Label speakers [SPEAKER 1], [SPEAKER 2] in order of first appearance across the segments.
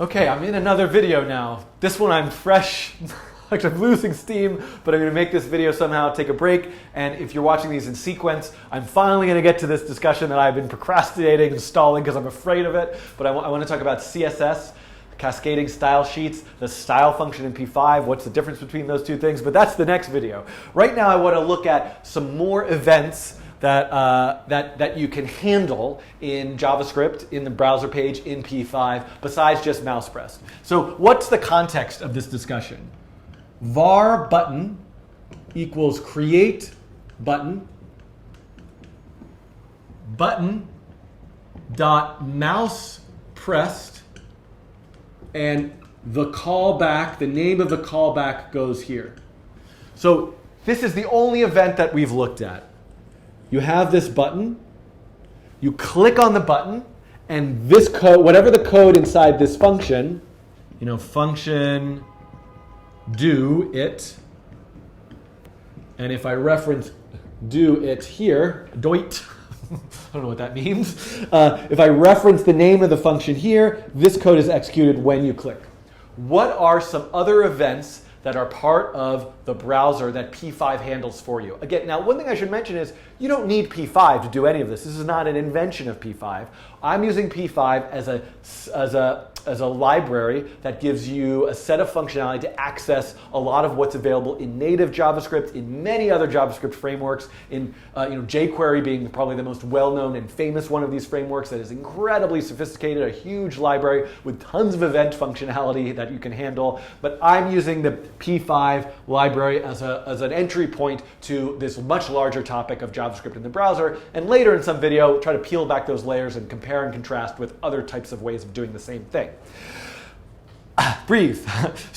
[SPEAKER 1] Okay, I'm in another video now. This one I'm fresh, like I'm losing steam, but I'm gonna make this video somehow, take a break, and if you're watching these in sequence, I'm finally gonna get to this discussion that I've been procrastinating and stalling because I'm afraid of it, but I want to talk about CSS, cascading style sheets, the style function in P5, what's the difference between those two things, but that's the next video. Right now I want to look at some more events that you can handle in JavaScript, in the browser page, in P5, besides just mousePressed. So what's the context of this discussion? Var button equals create button dot mousePressed, and the callback, the name of the callback goes here. So this is the only event that we've looked at. You have this button, you click on the button, and this code, whatever the code inside this function, function do it, and if I reference do it here, doit, I don't know what that means. If I reference the name of the function here, this code is executed when you click. What are some other events that are part of the browser that P5 handles for you? Again, now one thing I should mention is you don't need P5 to do any of this. This is not an invention of P5. I'm using P5 as a library that gives you a set of functionality to access a lot of what's available in native JavaScript, in many other JavaScript frameworks, in jQuery being probably the most well-known and famous one of these frameworks that is incredibly sophisticated, a huge library with tons of event functionality that you can handle. But I'm using the P5 library as an entry point to this much larger topic of JavaScript in the browser, and later in some video try to peel back those layers and compare and contrast with other types of ways of doing the same thing. Breathe.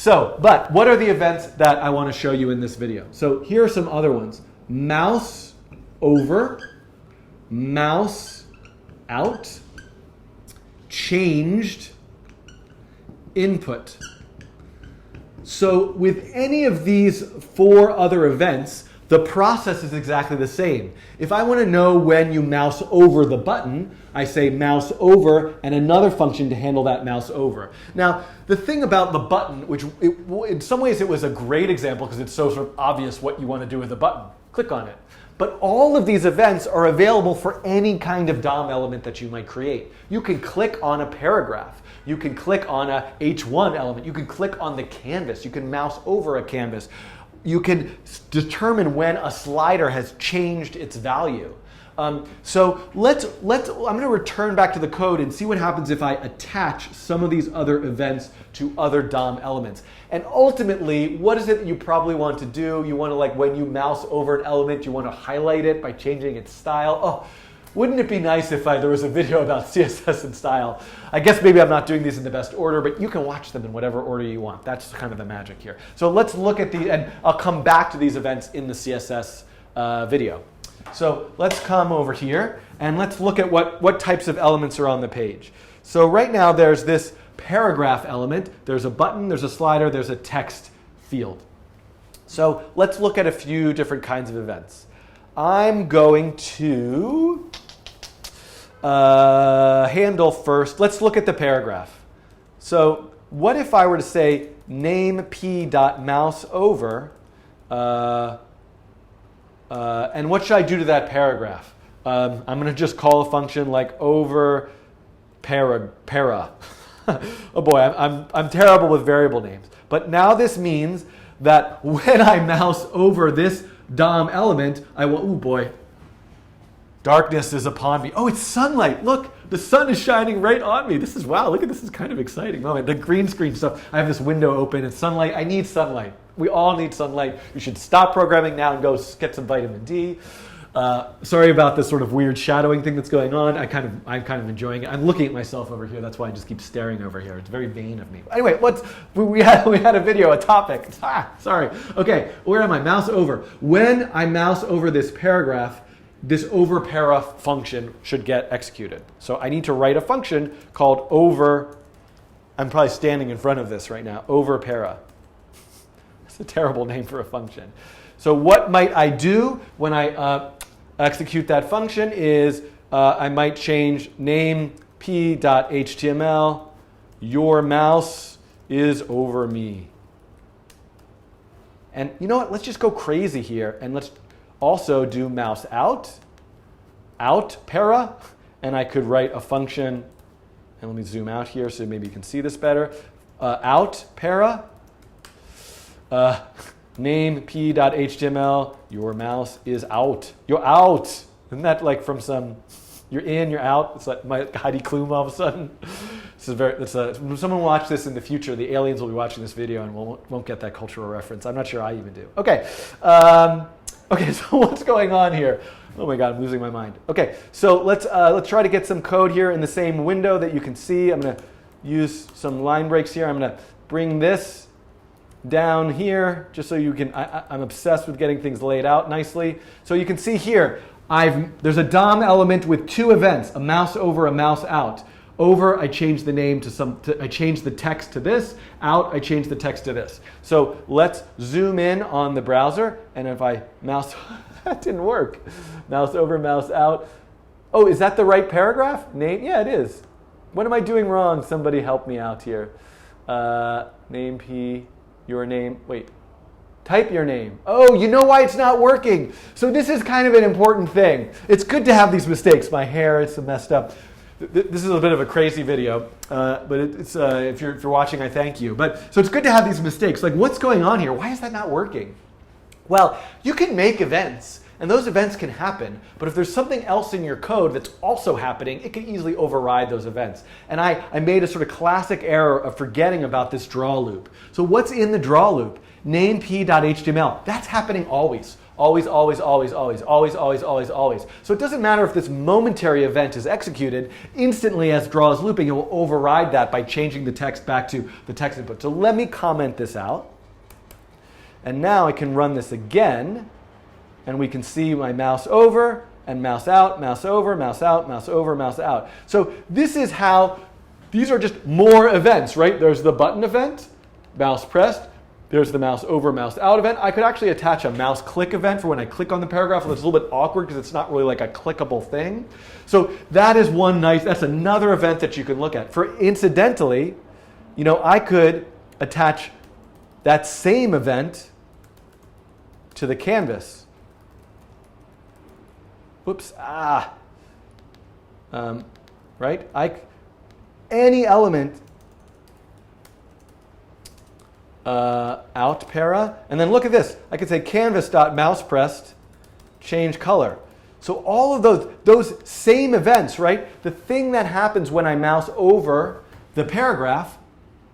[SPEAKER 1] But what are the events that I want to show you in this video? So here are some other ones. mouseOver, mouseOut, changed, input. So with any of these four other events, the process is exactly the same. If I want to know when you mouse over the button, I say mouse over and another function to handle that mouse over. Now, the thing about the button, which in some ways it was a great example because it's so sort of obvious what you want to do with the button. Click on it. But all of these events are available for any kind of DOM element that you might create. You can click on a paragraph. You can click on a H1 element. You can click on the canvas. You can mouse over a canvas. You can determine when a slider has changed its value. So I'm going to return back to the code and see what happens if I attach some of these other events to other DOM elements. And ultimately, what is it that you probably want to do? You want to, like, when you mouse over an element, you want to highlight it by changing its style. Oh, wouldn't it be nice if there was a video about CSS and style? I guess maybe I'm not doing these in the best order, but you can watch them in whatever order you want. That's kind of the magic here. So let's look at these, and I'll come back to these events in the CSS video. So let's come over here, and let's look at what types of elements are on the page. So right now there's this paragraph element. There's a button, there's a slider, there's a text field. So let's look at a few different kinds of events. I'm going to handle first. Let's look at the paragraph. So what if I were to say name p.mouseOver, and what should I do to that paragraph? I'm going to just call a function like over para. Oh boy, I'm terrible with variable names. But now this means that when I mouse over this DOM element, I will, oh boy, darkness is upon me. Oh, it's sunlight. Look, the sun is shining right on me. This is, wow, look at this, is kind of exciting moment. The green screen stuff, I have this window open, it's sunlight. I need sunlight. We all need sunlight. You should stop programming now and go get some vitamin D. Sorry about this sort of weird shadowing thing that's going on. I'm kind of enjoying it. I'm looking at myself over here. That's why I just keep staring over here. It's very vain of me. Anyway, we had a video, a topic. Sorry. Okay, where am I? Mouse over. When I mouse over this paragraph, this over para function should get executed. So I need to write a function called over. I'm probably standing in front of this right now. Over para. It's a terrible name for a function. So what might I do when I execute that function is I might change name p.html your mouse is over me. And you know what? Let's just go crazy here, and let's also do mouseOut, out para, and I could write a function, and let me zoom out here so maybe you can see this better. Out para, name p.html, your mouse is out. You're out. Isn't that like from some, you're in, you're out? It's like my Heidi Klum all of a sudden. This is when someone watch this in the future, the aliens will be watching this video and won't get that cultural reference. I'm not sure I even do. Okay. Okay, so what's going on here? Oh my God, I'm losing my mind. Okay, so let's try to get some code here in the same window that you can see. I'm going to use some line breaks here. I'm going to bring this down here just so you can, I'm obsessed with getting things laid out nicely. So you can see here, there's a DOM element with two events, a mouse over, a mouse out. Over, I changed the name I changed the text to this. Out, I changed the text to this. So let's zoom in on the browser, and if I mouse, that didn't work. Mouse over, mouse out. Oh, is that the right paragraph? Name? Yeah, it is. What am I doing wrong? Somebody help me out here. Name P, your name. Wait, type your name. Oh, you know why it's not working. So this is kind of an important thing. It's good to have these mistakes. My hair is messed up. This is a bit of a crazy video, but if you're watching, I thank you. So it's good to have these mistakes. Like, what's going on here? Why is that not working? Well, you can make events, and those events can happen. But if there's something else in your code that's also happening, it can easily override those events. And I made a sort of classic error of forgetting about this draw loop. So what's in the draw loop? Name p.html. That's happening always. Always, always, always, always, always, always, always, always. So it doesn't matter if this momentary event is executed, instantly as draw is looping, it will override that by changing the text back to the text input. So let me comment this out. And now I can run this again, and we can see my mouse over and mouse out, mouse over, mouse out, mouse over, mouse out. So this is how, these are just more events, right? There's the button event, mouse pressed. There's the mouse over, mouse out event. I could actually attach a mouse click event for when I click on the paragraph. It's a little bit awkward because it's not really like a clickable thing. So that is that's another event that you can look at. For incidentally, I could attach that same event to the canvas. Whoops, right? Any element out para, and then look at this. I could say canvas.mousePressed change color. So all of those same events, right? The thing that happens when I mouse over the paragraph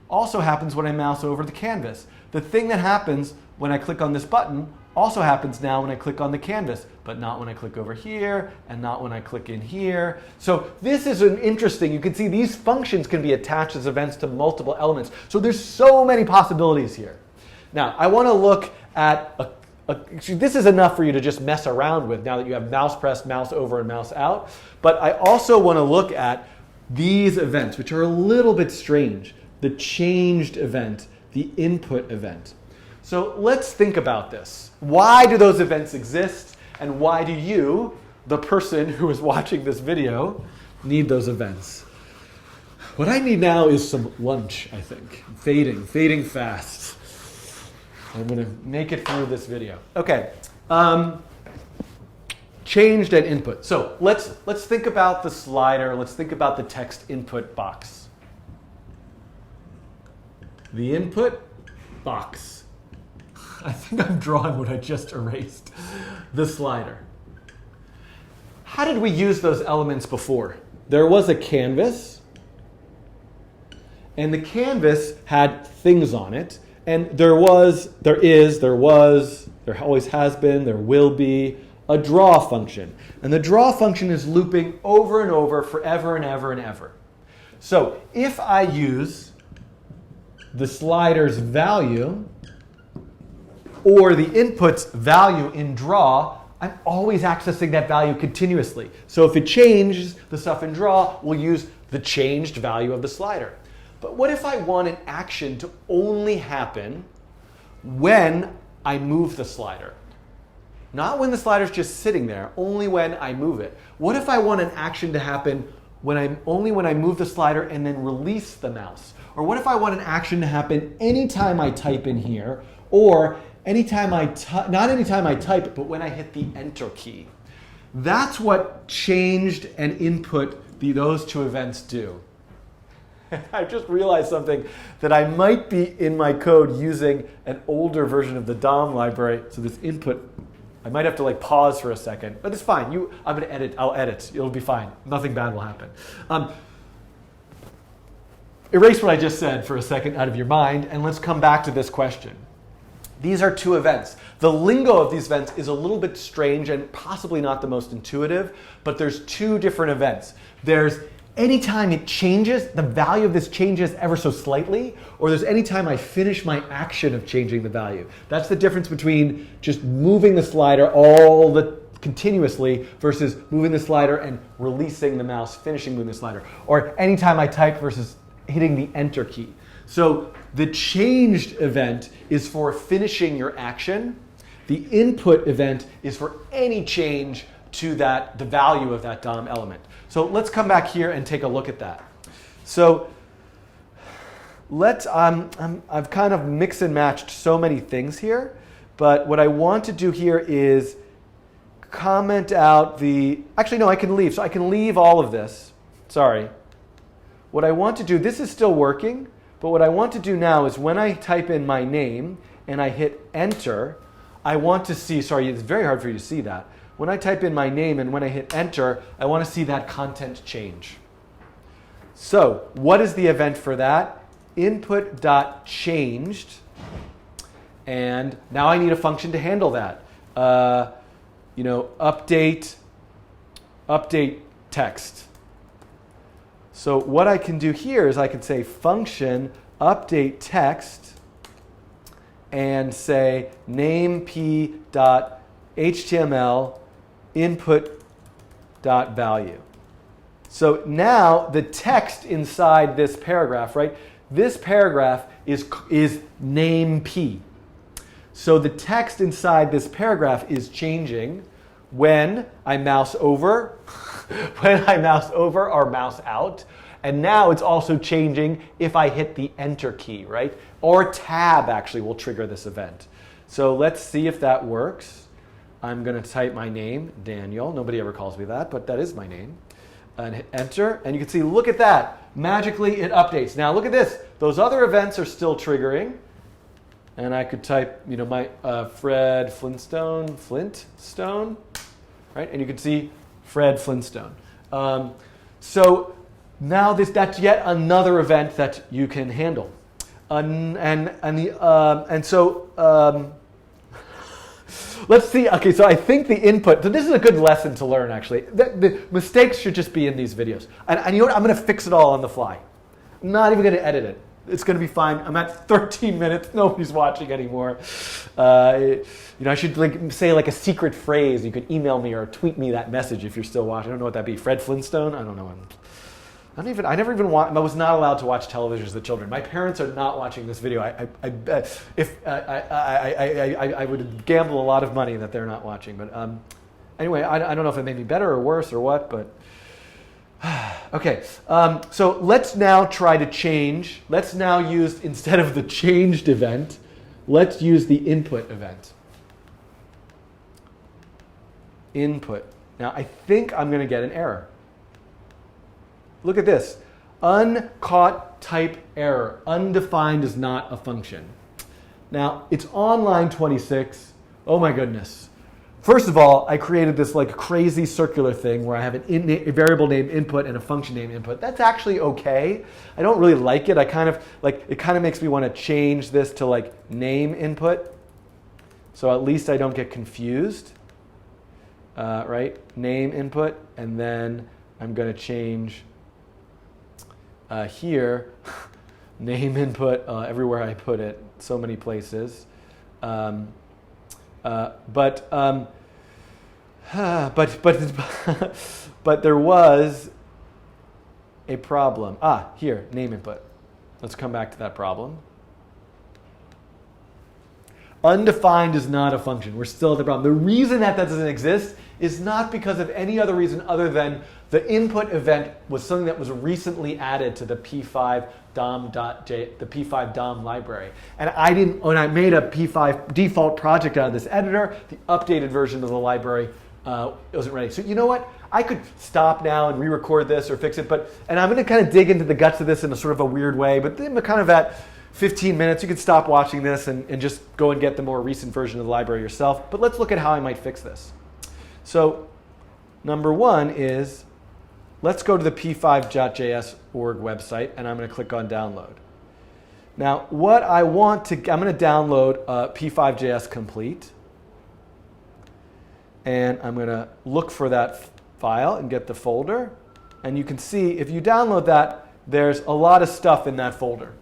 [SPEAKER 1] also happens when I mouse over the canvas. The thing that happens when I click on this button also happens now when I click on the canvas, but not when I click over here and not when I click in here. So this is an interesting, you can see these functions can be attached as events to multiple elements. So there's so many possibilities here. Now, I want to look at, this is enough for you to just mess around with now that you have mouse pressed, mouse over, and mouse out. But I also want to look at these events, which are a little bit strange. The changed event, the input event. So let's think about this. Why do those events exist? And why do you, the person who is watching this video, need those events? What I need now is some lunch, I think. Fading fast. I'm going to make it through this video. Okay. Changed and input. So let's think about the slider. Let's think about the text input box. The input box. I think I'm drawing what I just erased. The slider. How did we use those elements before? There was a canvas, and the canvas had things on it, and there always has been, there will be a draw function. And the draw function is looping over and over forever and ever and ever. So if I use the slider's value or the input's value in draw, I'm always accessing that value continuously. So if it changes the stuff in draw, we'll use the changed value of the slider. But what if I want an action to only happen when I move the slider? Not when the slider's just sitting there, only when I move it. What if I want an action to happen only when I move the slider and then release the mouse? Or what if I want an action to happen anytime I type in here, or anytime not anytime I type, but when I hit the enter key? That's what changed and input those two events do. I just realized something, that I might be in my code using an older version of the DOM library. So this input, I might have to like pause for a second, but it's fine. I'm going to edit. I'll edit. It'll be fine. Nothing bad will happen. Erase what I just said for a second out of your mind, and let's come back to this question. These are two events. The lingo of these events is a little bit strange and possibly not the most intuitive, but there's two different events. There's anytime it changes, the value of this changes ever so slightly, or there's anytime I finish my action of changing the value. That's the difference between just moving the slider continuously versus moving the slider and releasing the mouse, finishing moving the slider, or anytime I type versus hitting the enter key. So the changed event is for finishing your action. The input event is for any change to the value of that DOM element. So let's come back here and take a look at that. So I've kind of mixed and matched so many things here, but what I want to do here is comment out actually no, I can leave. So I can leave all of this. Sorry. What I want to do, this is still working, but what I want to do now is when I type in my name and I hit enter, I want to see, sorry, it's very hard for you to see that. When I type in my name and when I hit enter, I want to see that content change. So what is the event for that? Input.changed. And now I need a function to handle that. Update text. So what I can do here is I can say function update text and say name p.html input.value. So now the text inside this paragraph, right? This paragraph is name p. So the text inside this paragraph is changing when I mouse over, or mouse out. And now it's also changing if I hit the enter key, right? Or tab actually will trigger this event. So let's see if that works. I'm going to type my name, Daniel. Nobody ever calls me that, but that is my name. And hit enter, and you can see, look at that. Magically, it updates. Now look at this. Those other events are still triggering. And I could type, my Fred Flintstone, right? And you can see Fred Flintstone. So now that's yet another event that you can handle. Let's see. Okay, so I think the input. So this is a good lesson to learn, actually. The mistakes should just be in these videos. And you know what? I'm going to fix it all on the fly. I'm not even going to edit it. It's going to be fine. I'm at 13 minutes. Nobody's watching anymore. I should say a secret phrase. You could email me or tweet me that message if you're still watching. I don't know what that'd be. Fred Flintstone? I don't know. I was not allowed to watch television as a children. My parents are not watching this video. I would gamble a lot of money that they're not watching. But anyway, I don't know if it made me better or worse or what, but okay. So let's now try to change. Let's now use, instead of the changed event, let's use the input event. Input. Now I think I'm going to get an error. Look at this. Uncaught type error. Undefined is not a function. Now, it's on line 26. Oh my goodness. First of all, I created this crazy circular thing where I have a variable name input and a function name input. That's actually okay. I don't really like it. It kind of makes me want to change this to name input. So at least I don't get confused. Right? Name input, and then I'm going to change here, name input everywhere I put it, so many places. But there was a problem. Here, name input. Let's come back to that problem. Undefined is not a function. We're still at the problem. The reason that doesn't exist is not because of any other reason other than the input event was something that was recently added to the p5 DOM library. And when I made a p5 default project out of this editor, the updated version of the library wasn't ready. So you know what? I could stop now and re-record this or fix it, and I'm going to kind of dig into the guts of this in a sort of a weird way, but then we're kind of at 15 minutes. You could stop watching this and just go and get the more recent version of the library yourself. But let's look at how I might fix this. So number one is, let's go to the p5.js org website, and I'm going to click on download. Now, what I'm going to download p5.js complete, and I'm going to look for that file and get the folder. And you can see if you download that, there's a lot of stuff in that folder.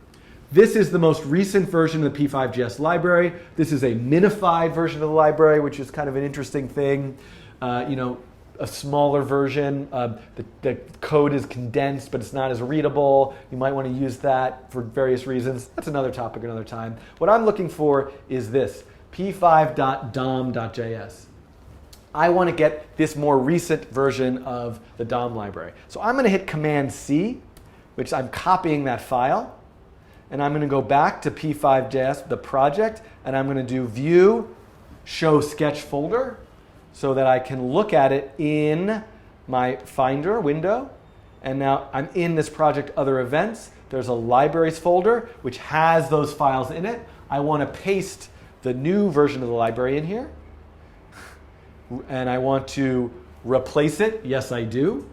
[SPEAKER 1] This is the most recent version of the p5.js library. This is a minified version of the library, which is kind of an interesting thing. A smaller version. The code is condensed, but it's not as readable. You might want to use that for various reasons. That's another topic another time. What I'm looking for is this, p5.dom.js. I want to get this more recent version of the DOM library. So I'm going to hit Command-C, which I'm copying that file. And I'm going to go back to p5.js, the project, and I'm going to do View, Show Sketch Folder, so that I can look at it in my Finder window. And now I'm in this project, Other Events. There's a Libraries folder, which has those files in it. I want to paste the new version of the library in here. And I want to replace it. Yes, I do.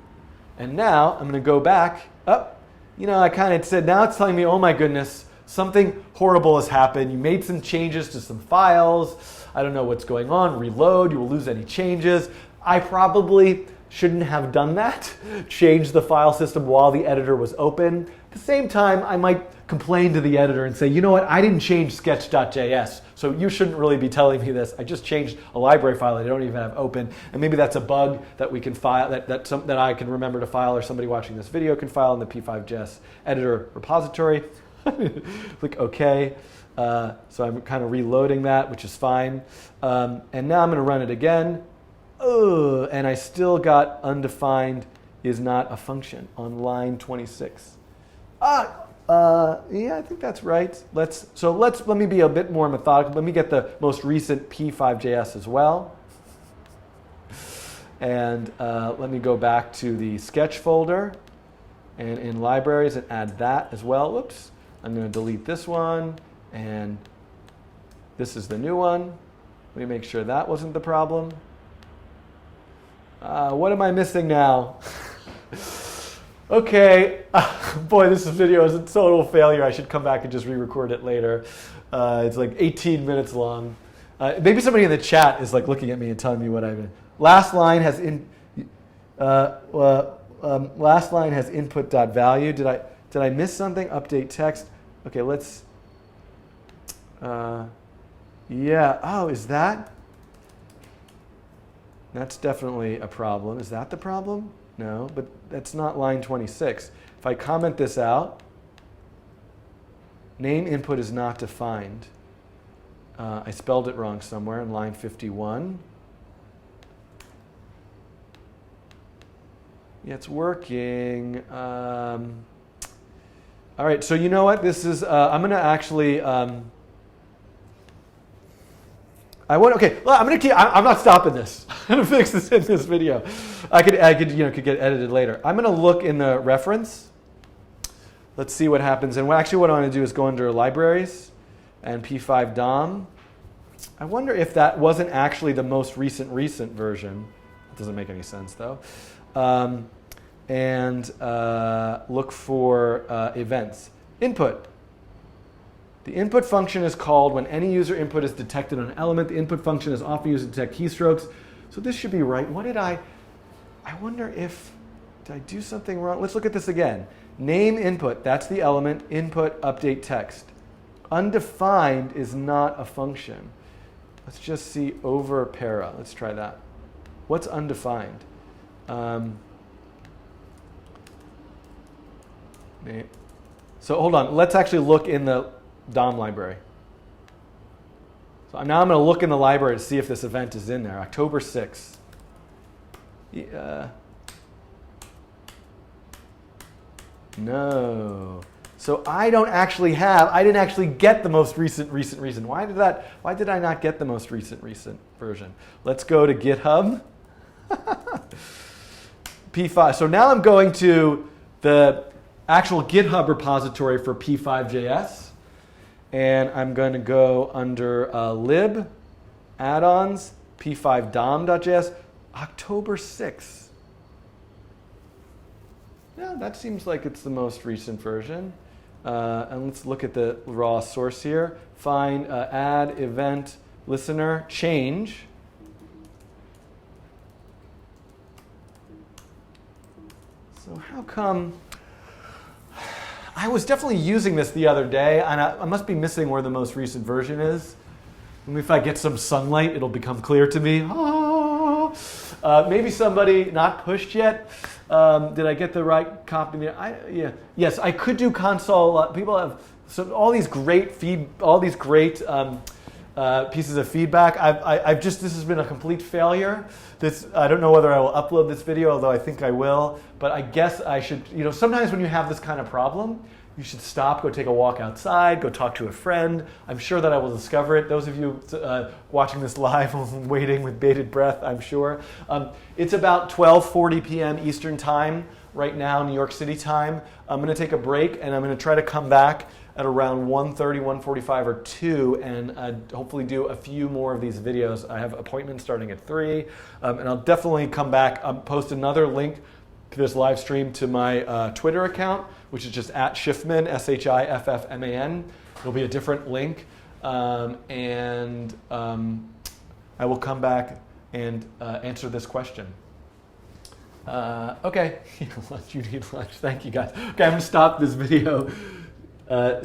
[SPEAKER 1] And now I'm going to go back up. I kind of said, now it's telling me, oh my goodness, something horrible has happened. You made some changes to some files. I don't know what's going on. Reload, you will lose any changes. I probably shouldn't have done that. Change the file system while the editor was open. At the same time, I might complain to the editor and say, you know what, I didn't change sketch.js, so you shouldn't really be telling me this. I just changed a library file that I don't even have open, and maybe that's a bug that we can file, that I can remember to file, or somebody watching this video can file in the p5.js editor repository. Click OK. So I'm kind of reloading that, which is fine. And now I'm going to run it again. And I still got undefined is not a function on line 26. Yeah, I think that's right. Let me be a bit more methodical. Let me get the most recent p5.js as well. And let me go back to the sketch folder and in libraries and add that as well. Whoops. I'm going to delete this one. And this is the new one. Let me make sure that wasn't the problem. What am I missing now? Okay, boy, this video is a total failure. I should come back and just re-record it later. It's like 18 minutes long. Maybe somebody in the chat is like looking at me and telling me what I'm. Last line has input.value. Did I miss something? Update text. Okay, let's. Yeah. Oh, is that? That's definitely a problem. Is that the problem? No, but that's not line 26. If I comment this out, name input is not defined. I spelled it wrong somewhere in line 51. Yeah, it's working. All right, so you know what? This is, I'm going to actually, I'm not stopping this. I'm going to fix this in this video. I could get edited later. I'm going to look in the reference. Let's see what happens. And what I want to do is go under libraries and p5 DOM. I wonder if that wasn't actually the most recent version. It doesn't make any sense though. Look for events. Input. The input function is called when any user input is detected on an element. The input function is often used to detect keystrokes. So this should be right. What did I wonder if, did I do something wrong? Let's look at this again. Name input, that's the element. Input, update text. Undefined is not a function. Let's just see over para. Let's try that. What's undefined? So hold on. Let's actually look in the DOM library. So now I'm going to look in the library to see if this event is in there. October 6th. No. So I didn't actually get the most recent. Why did I not get the most recent version? Let's go to GitHub. P5. So now I'm going to the actual GitHub repository for p5.js. And I'm going to go under lib, add-ons, p5dom.js, October 6th. Yeah, that seems like it's the most recent version. And let's look at the raw source here. Find add event listener change. So how come? I was definitely using this the other day, and I must be missing where the most recent version is. Maybe if I get some sunlight, it'll become clear to me. Maybe somebody not pushed yet. Did I get the right copy there? Yes, I could do console. People have all these great pieces of feedback. This has been a complete failure. I don't know whether I will upload this video, although I think I will. But I guess I should. Sometimes when you have this kind of problem, you should stop, go take a walk outside, go talk to a friend. I'm sure that I will discover it. Those of you watching this live, waiting with bated breath, I'm sure. It's about 12:40 p.m. Eastern Time right now, New York City time. I'm going to take a break, and I'm going to try to come back at around 1:30, 1:45, or 2, and hopefully do a few more of these videos. I have appointments starting at 3, and I'll definitely come back, post another link to this live stream to my Twitter account, which is just at Schiffman, SHIFFMAN. It'll be a different link, and I will come back and answer this question. Okay, you need lunch. Thank you, guys. Okay, I'm going to stop this video. Stop.